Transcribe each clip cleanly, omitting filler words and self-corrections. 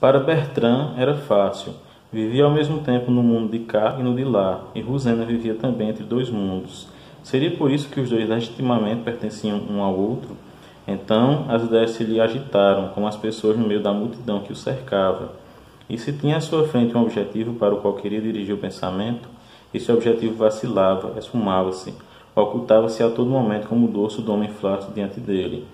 Para Bertrand era fácil. Vivia ao mesmo tempo no mundo de cá e no de lá, e Rosena vivia também entre dois mundos. Seria por isso que os dois legitimamente pertenciam um ao outro? Então as ideias se lhe agitaram, como as pessoas no meio da multidão que o cercava. E se tinha à sua frente um objetivo para o qual queria dirigir o pensamento, esse objetivo vacilava, esfumava-se, ocultava-se a todo momento como o dorso do homem flácido diante dele.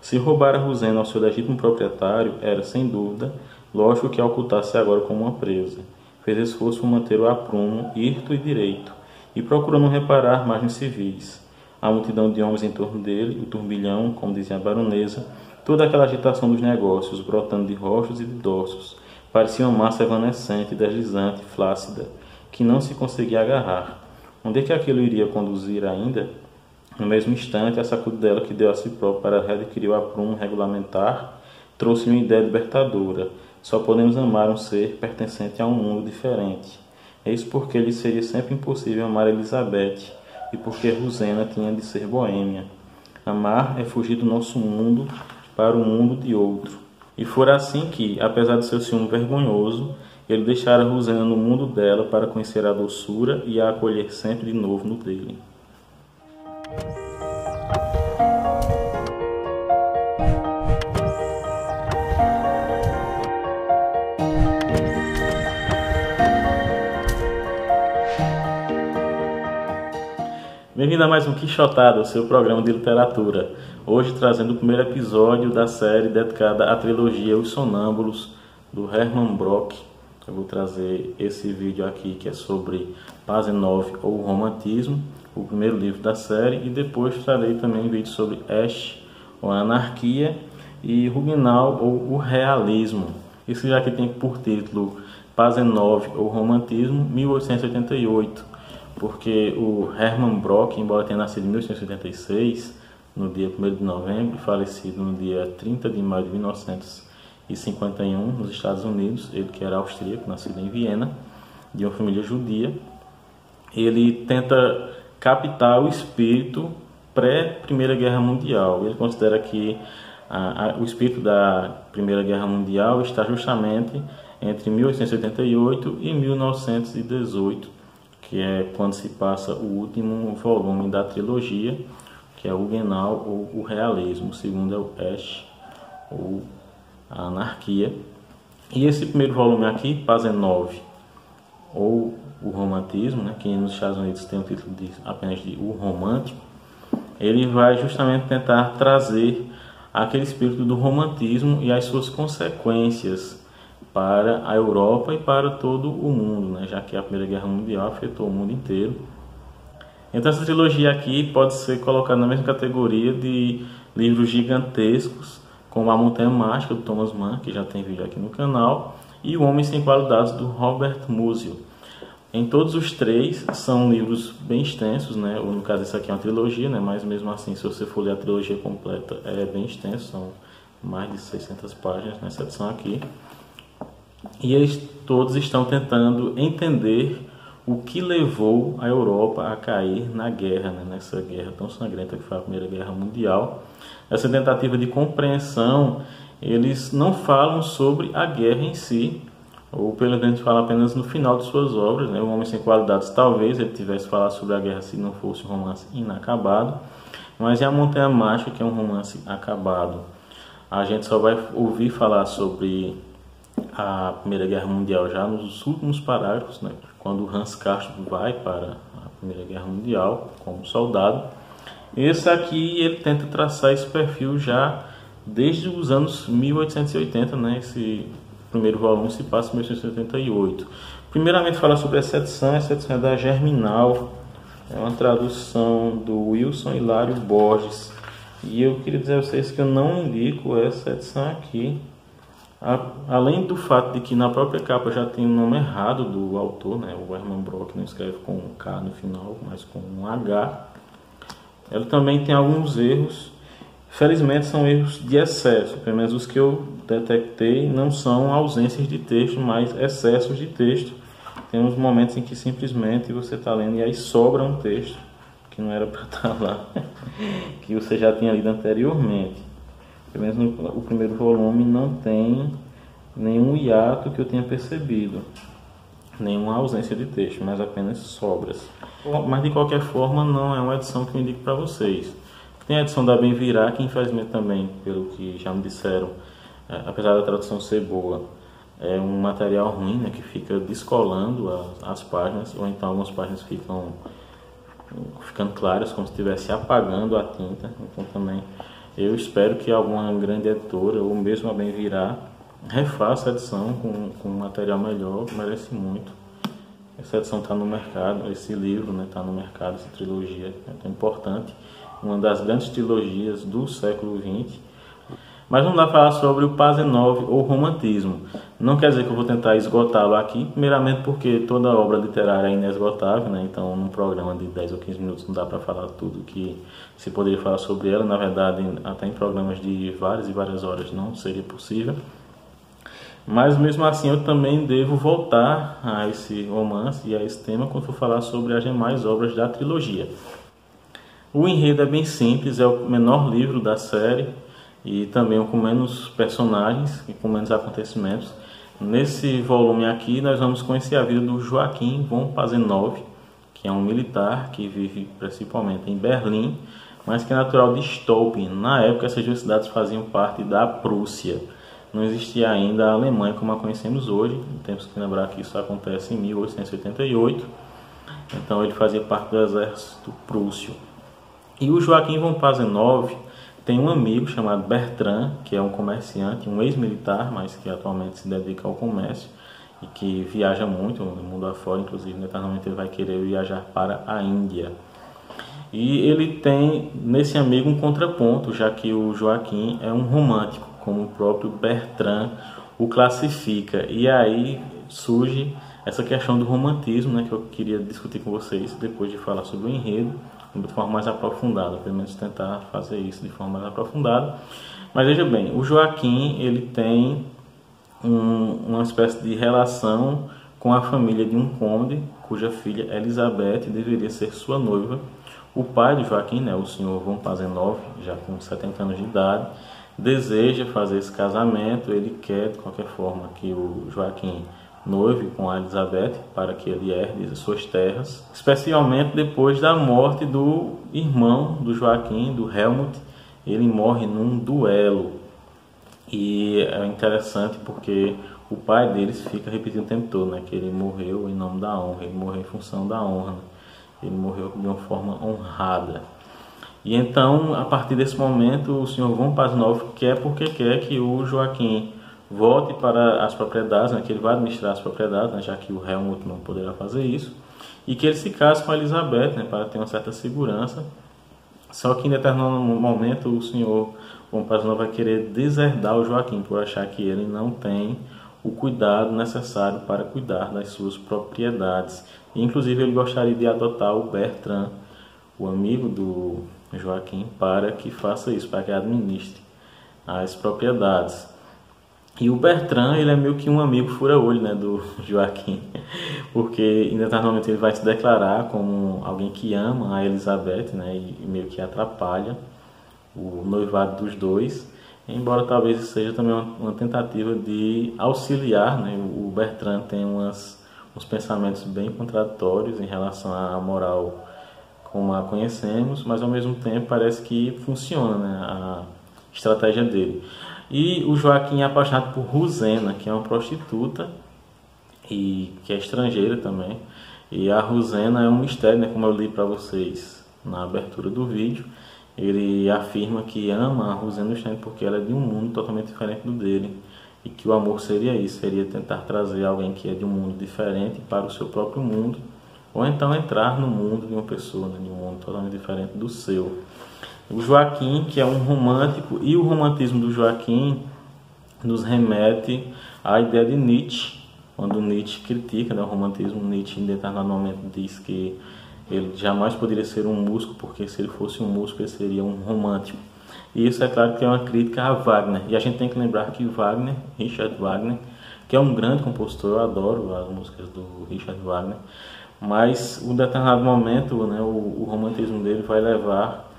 Se roubara Rosena ao seu legítimo proprietário, era, sem dúvida, lógico que a ocultasse agora como uma presa. Fez esforço por manter-o a prumo, hirto e direito, e procurou não reparar margens civis. A multidão de homens em torno dele, o turbilhão, como dizia a baronesa, toda aquela agitação dos negócios, brotando de roxos e de dorsos, parecia uma massa evanescente, deslizante, flácida, que não se conseguia agarrar. Onde é que aquilo iria conduzir ainda? No mesmo instante, a sacudidela que deu a si próprio para readquirir o aprumo regulamentar trouxe-lhe uma ideia libertadora. Só podemos amar um ser pertencente a um mundo diferente. Eis porque lhe seria sempre impossível amar Elizabeth e porque Rosena tinha de ser boêmia. Amar é fugir do nosso mundo para o mundo de outro. E fora assim que, apesar de seu ciúme vergonhoso, ele deixara Rosena no mundo dela para conhecer a doçura e a acolher sempre de novo no dele. Bem-vindo a mais um Quixotada, o seu programa de literatura. Hoje trazendo o primeiro episódio da série dedicada à trilogia Os Sonâmbulos, do Hermann Brock. Eu vou trazer esse vídeo aqui que é sobre Pasenov ou o Romantismo, o primeiro livro da série, e depois trarei também um vídeo sobre Asch ou a Anarquia e Huguenot ou o Realismo. Esse já que tem por título Pasenov ou Romantismo, 1888. Porque o Hermann Brock, embora tenha nascido em 1886, no dia 1º de novembro, e falecido no dia 30 de maio de 1951, nos Estados Unidos, ele que era austríaco, nascido em Viena, de uma família judia, ele tenta captar o espírito pré-Primeira Guerra Mundial. Ele considera que o espírito da Primeira Guerra Mundial está justamente entre 1888 e 1918, que é quando se passa o último volume da trilogia, que é o Huguenot ou o Realismo. O segundo é o Asch ou a Anarquia. E esse primeiro volume aqui, Pasenov ou o Romantismo, né, que nos Estados Unidos tem o título apenas de O Romântico, ele vai justamente tentar trazer aquele espírito do romantismo e as suas consequências para a Europa e para todo o mundo, né? Já que a Primeira Guerra Mundial afetou o mundo inteiro. Então essa trilogia aqui pode ser colocada na mesma categoria de livros gigantescos, como A Montanha Mágica, do Thomas Mann, que já tem vídeo aqui no canal, e O Homem Sem Qualidades, do Robert Musil. Em todos os três são livros bem extensos, né? Ou, no caso, esse aqui é uma trilogia, né? Mas mesmo assim, se você for ler a trilogia completa, é bem extenso, são mais de 600 páginas nessa edição aqui. E eles todos estão tentando entender o que levou a Europa a cair na guerra, né? Nessa guerra tão sangrenta que foi a Primeira Guerra Mundial. Essa tentativa de compreensão, eles não falam sobre a guerra em si, ou pelo menos falam apenas no final de suas obras, né? O Homem Sem Qualidades, talvez ele tivesse falado sobre a guerra se não fosse um romance inacabado, mas é A Montanha Mágica, que é um romance acabado. A gente só vai ouvir falar sobre a Primeira Guerra Mundial já nos últimos parágrafos, né? Quando Hans Castro vai para a Primeira Guerra Mundial como soldado. Esse aqui ele tenta traçar esse perfil já desde os anos 1880, né? Esse primeiro volume se passa em 1888. Primeiramente fala sobre essa edição é da Germinal, é uma tradução do Wilson Hilário Borges. E eu queria dizer a vocês que eu não indico essa edição aqui. Além do fato de que na própria capa já tem o nome errado do autor, né? O Hermann Brock não escreve com um K no final, mas com um H. Ela também tem alguns erros. Felizmente são erros de excesso, pelo menos os que eu detectei não são ausências de texto, mas excessos de texto. Tem uns momentos em que simplesmente você está lendo e aí sobra um texto que não era para estar lá, que você já tinha lido anteriormente. Pelo menos o primeiro volume não tem nenhum hiato que eu tenha percebido, nenhuma ausência de texto, mas apenas sobras. Mas de qualquer forma não é uma edição que eu indico para vocês. Tem a edição da Bem Virá, que infelizmente também, pelo que já me disseram, apesar da tradução ser boa, é um material ruim, né, que fica descolando as páginas, ou então algumas páginas ficam ficando claras, como se estivesse apagando a tinta. Então também eu espero que alguma grande editora, ou mesmo a Bem Virá, refaça a edição com um material melhor, merece muito. Essa edição está no mercado, esse livro está no mercado, essa trilogia é tão importante, uma das grandes trilogias do século XX. Mas não dá para falar sobre o Pasenov ou romantismo. Não quer dizer que eu vou tentar esgotá-lo aqui, primeiramente porque toda obra literária é inesgotável, né? Então num programa de 10 ou 15 minutos não dá para falar tudo que se poderia falar sobre ela. Na verdade, até em programas de várias e várias horas não seria possível. Mas mesmo assim eu também devo voltar a esse romance e a esse tema quando for falar sobre as demais obras da trilogia. O enredo é bem simples, é o menor livro da série e também o com menos personagens e com menos acontecimentos. Nesse volume aqui nós vamos conhecer a vida do Joachim von Pasenov, que é um militar que vive principalmente em Berlim, mas que é natural de Stolpen. Na época essas duas cidades faziam parte da Prússia. Não existia ainda a Alemanha como a conhecemos hoje. Temos que lembrar que isso acontece em 1888. Então ele fazia parte do exército prússio. E o Joachim von Pasenov tem um amigo chamado Bertrand, que é um comerciante, um ex-militar, mas que atualmente se dedica ao comércio e que viaja muito no mundo afora, inclusive eternamente ele vai querer viajar para a Índia. E ele tem nesse amigo um contraponto, já que o Joachim é um romântico, como o próprio Bertrand o classifica. E aí surge essa questão do romantismo, né, que eu queria discutir com vocês depois de falar sobre o enredo, de forma mais aprofundada, pelo menos tentar fazer isso de forma mais aprofundada. Mas veja bem, o Joachim ele tem uma espécie de relação com a família de um conde, cuja filha Elizabeth deveria ser sua noiva. O pai de Joachim, né, o senhor von Pasenov, já com 70 anos de idade, deseja fazer esse casamento. Ele quer, de qualquer forma, que o Joachim noive com a Elizabeth para que ele herde suas terras, especialmente depois da morte do irmão do Joachim, do Helmut. Ele morre num duelo. E é interessante porque o pai deles fica repetindo o tempo todo, né, que ele morreu em nome da honra, ele morreu em função da honra, ele morreu de uma forma honrada. E então, a partir desse momento, o senhor von Pasenov quer que o Joachim volte para as propriedades, né, que ele vai administrar as propriedades, né, já que o Helmut não poderá fazer isso, e que ele se case com a Elizabeth, né, para ter uma certa segurança. Só que em determinado momento o senhor von Pasenov vai querer deserdar o Joachim por achar que ele não tem o cuidado necessário para cuidar das suas propriedades. E, inclusive ele gostaria de adotar o Bertrand, o amigo do Joachim, para que faça isso, para que administre as propriedades. E o Bertrand, ele é meio que um amigo fura-olho, né, do Joachim, porque em determinado momento ele vai se declarar como alguém que ama a Elizabeth, né, e meio que atrapalha o noivado dos dois, embora talvez seja também uma tentativa de auxiliar, né. O Bertrand tem uns pensamentos bem contraditórios em relação à moral como a conhecemos, mas ao mesmo tempo parece que funciona, né, a estratégia dele. E o Joachim é apaixonado por Rosena, que é uma prostituta e que é estrangeira também. E a Rosena é um mistério, né, como eu li para vocês na abertura do vídeo. Ele afirma que ama a Rosena justamente porque ela é de um mundo totalmente diferente do dele. E que o amor seria isso, seria tentar trazer alguém que é de um mundo diferente para o seu próprio mundo, ou então entrar no mundo de uma pessoa, né, de um mundo totalmente diferente do seu. O Joachim, que é um romântico, e o romantismo do Joachim nos remete à ideia de Nietzsche, quando Nietzsche critica, né, o romantismo. Nietzsche em determinado momento diz que ele jamais poderia ser um músico, porque se ele fosse um músico ele seria um romântico. E isso é claro que é uma crítica a Wagner. E a gente tem que lembrar que Wagner, Richard Wagner, que é um grande compositor, eu adoro as músicas do Richard Wagner, mas em determinado momento, né, o romantismo dele vai levar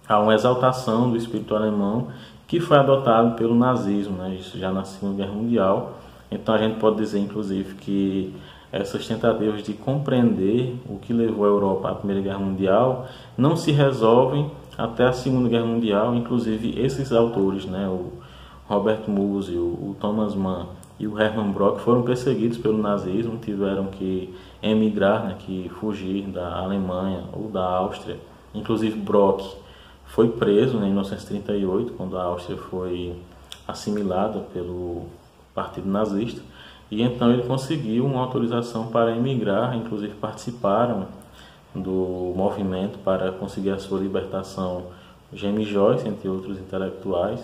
a uma exaltação do espírito alemão, que que foi adotado pelo nazismo, né, isso já na Segunda Guerra Mundial. Então a gente pode dizer, inclusive, que essas tentativas de compreender o que levou a Europa à Primeira Guerra Mundial não se resolvem até a Segunda Guerra Mundial. Inclusive esses autores, né, o Robert Musil, o Thomas Mann e o Hermann Brock, foram perseguidos pelo nazismo, tiveram que emigrar, né, que fugir da Alemanha ou da Áustria. Inclusive Brock foi preso, né, em 1938, quando a Áustria foi assimilada pelo Partido Nazista, e então ele conseguiu uma autorização para emigrar. Inclusive participaram do movimento para conseguir a sua libertação James Joyce, entre outros intelectuais,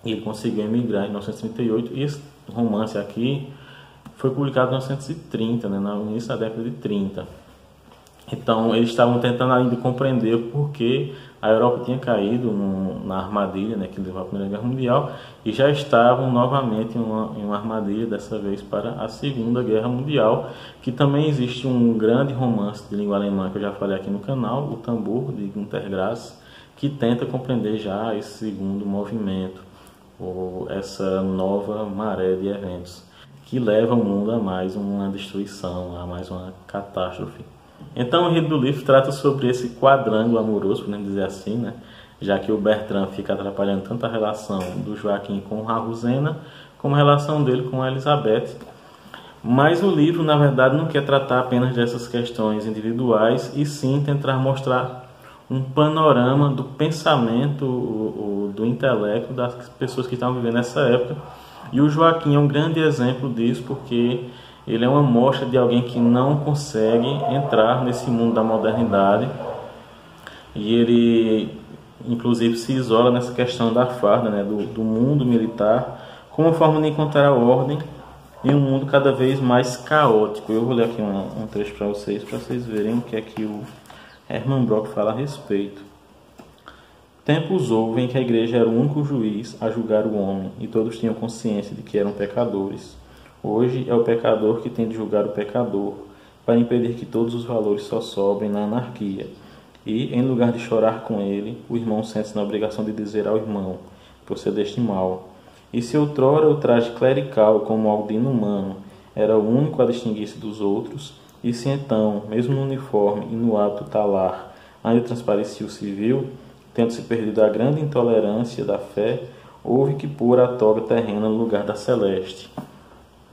e ele conseguiu emigrar em 1938. E esse romance aqui foi publicado em 1930, né, no início da década de 30. Então eles estavam tentando ainda compreender por que a Europa tinha caído na armadilha, né, que levou à Primeira Guerra Mundial, e já estavam novamente em uma armadilha, dessa vez para a Segunda Guerra Mundial, que também existe um grande romance de língua alemã que eu já falei aqui no canal, O Tambor, de Günter Grass, que tenta compreender já esse segundo movimento, ou essa nova maré de eventos que leva o mundo a mais uma destruição, a mais uma catástrofe. Então o enredo do livro trata sobre esse quadrângulo amoroso, podemos dizer assim, né? Já que o Bertrand fica atrapalhando tanto a relação do Joaquim com a Rosena, como a relação dele com a Elizabeth. Mas o livro, na verdade, não quer tratar apenas dessas questões individuais, e sim tentar mostrar um panorama do pensamento, do intelecto das pessoas que estavam vivendo nessa época. E o Joaquim é um grande exemplo disso, porque ele é uma mostra de alguém que não consegue entrar nesse mundo da modernidade, e ele inclusive se isola nessa questão da farda, né, do mundo militar, como forma de encontrar a ordem em um mundo cada vez mais caótico. Eu vou ler aqui um trecho para vocês verem o que é que o Hermann Brock fala a respeito. Tempos houve em que a igreja era o único juiz a julgar o homem, e todos tinham consciência de que eram pecadores. Hoje é o pecador que tem de julgar o pecador, para impedir que todos os valores só sobrem na anarquia. E, em lugar de chorar com ele, o irmão sente-se na obrigação de dizer ao irmão: procedeste mal. E se outrora o traje clerical, como algo de inumano, era o único a distinguir-se dos outros, e se então, mesmo no uniforme e no hábito talar, ainda transparecia o civil, tendo-se perdido a grande intolerância da fé, houve que pôr a toga terrena no lugar da celeste.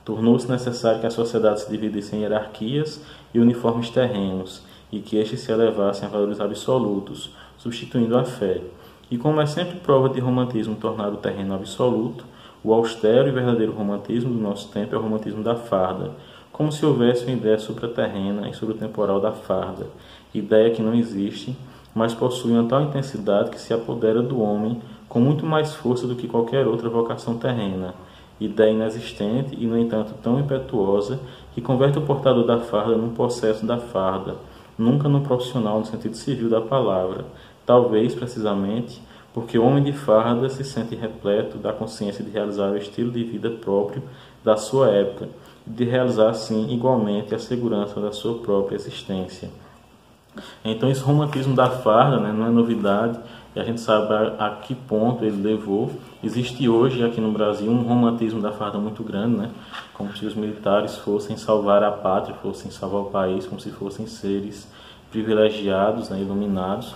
Tornou-se necessário que a sociedade se dividisse em hierarquias e uniformes terrenos, e que estes se elevassem a valores absolutos, substituindo a fé. E como é sempre prova de romantismo tornar o terreno absoluto, o austero e verdadeiro romantismo do nosso tempo é o romantismo da farda, como se houvesse uma ideia supraterrena e sobretemporal da farda, ideia que não existe, mas possui uma tal intensidade que se apodera do homem com muito mais força do que qualquer outra vocação terrena, ideia inexistente e, no entanto, tão impetuosa que converte o portador da farda num possesso da farda, nunca num profissional no sentido civil da palavra, talvez, precisamente, porque o homem de farda se sente repleto da consciência de realizar o estilo de vida próprio da sua época, e de realizar, assim, igualmente, a segurança da sua própria existência. Então esse romantismo da farda, né, não é novidade, e a gente sabe a que ponto ele levou. Existe hoje aqui no Brasil um romantismo da farda muito grande, né, como se os militares fossem salvar a pátria, fossem salvar o país, como se fossem seres privilegiados, né, iluminados.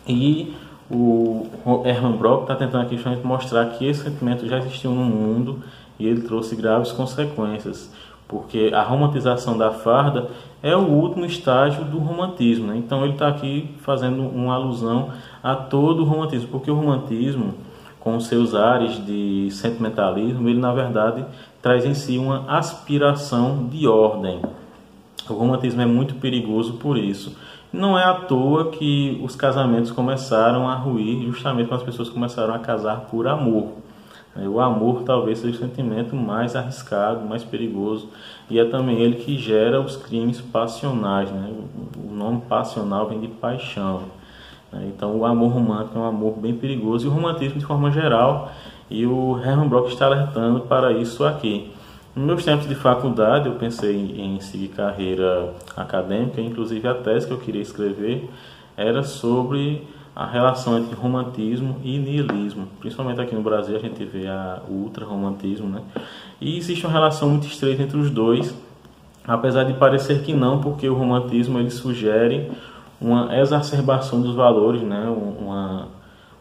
E o Hermann Brock está tentando aqui justamente mostrar que esse sentimento já existiu no mundo e ele trouxe graves consequências, porque a romantização da farda é o último estágio do romantismo, né? Então ele está aqui fazendo uma alusão a todo o romantismo, porque o romantismo, com seus ares de sentimentalismo, ele na verdade traz em si uma aspiração de ordem. O romantismo é muito perigoso por isso. Não é à toa que os casamentos começaram a ruir justamente quando as pessoas começaram a casar por amor. O amor talvez seja o sentimento mais arriscado, mais perigoso, e é também ele que gera os crimes passionais, né? O nome passional vem de paixão, né? Então o amor romântico é um amor bem perigoso, e o romantismo de forma geral, e o Hermann Brock está alertando para isso aqui. Nos meus tempos de faculdade eu pensei em seguir carreira acadêmica, inclusive a tese que eu queria escrever era sobre a relação entre romantismo e niilismo. Principalmente aqui no Brasil a gente vê o ultra-romantismo, né? E existe uma relação muito estreita entre os dois, apesar de parecer que não, porque o romantismo ele sugere uma exacerbação dos valores, né?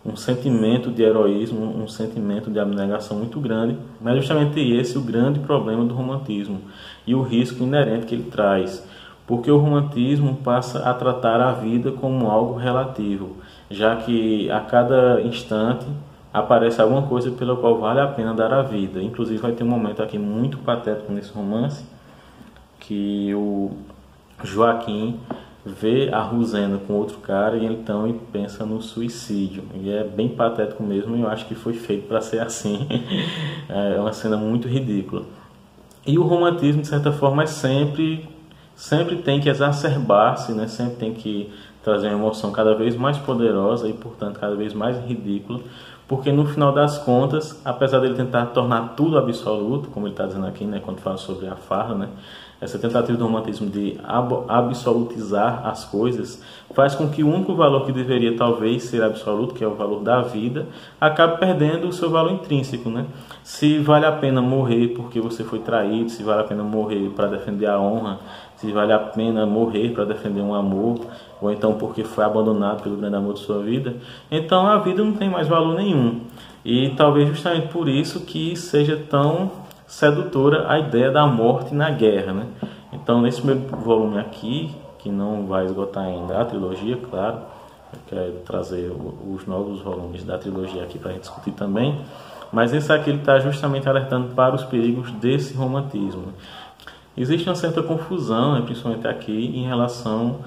Um sentimento de heroísmo, um sentimento de abnegação muito grande, mas justamente esse é o grande problema do romantismo e o risco inerente que ele traz, porque o romantismo passa a tratar a vida como algo relativo, já que a cada instante aparece alguma coisa pela qual vale a pena dar a vida. Inclusive vai ter um momento aqui muito patético nesse romance, que o Joaquim vê a Rosena com outro cara e então ele pensa no suicídio. E é bem patético mesmo, e eu acho que foi feito para ser assim. É uma cena muito ridícula. E o romantismo, de certa forma, sempre tem que exacerbar-se, né? Sempre tem que trazer uma emoção cada vez mais poderosa e, portanto, cada vez mais ridícula, porque no final das contas, apesar dele tentar tornar tudo absoluto, como ele está dizendo aqui, né, quando fala sobre a farra, né, essa tentativa do romantismo de absolutizar as coisas faz com que o único valor que deveria talvez ser absoluto, que é o valor da vida, acabe perdendo o seu valor intrínseco, né? Se vale a pena morrer porque você foi traído, se vale a pena morrer para defender a honra, se vale a pena morrer para defender um amor, ou então porque foi abandonado pelo grande amor de sua vida, então a vida não tem mais valor nenhum. E talvez justamente por isso que seja tão sedutora a ideia da morte na guerra, né? Então, nesse primeiro volume aqui, que não vai esgotar ainda a trilogia, claro, eu quero trazer os novos volumes da trilogia aqui para a gente discutir também, mas esse aqui ele está justamente alertando para os perigos desse romantismo. Existe uma certa confusão, né, principalmente aqui, em relação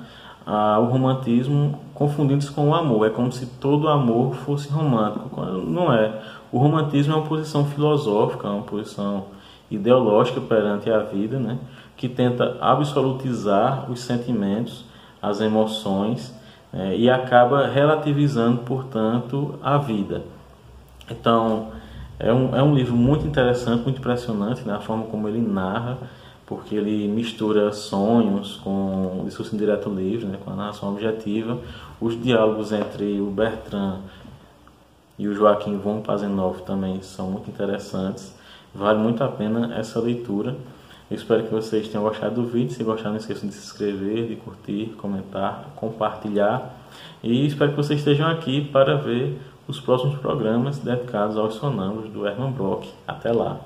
ao romantismo confundindo-se com o amor. É como se todo amor fosse romântico, quando não é. O romantismo é uma posição filosófica, uma posição ideológica perante a vida, né, que tenta absolutizar os sentimentos, as emoções, e acaba relativizando, portanto, a vida. Então, é um livro muito interessante, muito impressionante, né, a forma como ele narra, porque ele mistura sonhos com o discurso indireto livre, né, com a narração objetiva, os diálogos entre o Bertrand e o Joaquim von Pazenhoff também são muito interessantes, vale muito a pena essa leitura. Eu espero que vocês tenham gostado do vídeo. Se gostaram, não esqueçam de se inscrever, de curtir, comentar, compartilhar, e espero que vocês estejam aqui para ver os próximos programas dedicados aos sonâmbulos do Hermann Broch. Até lá!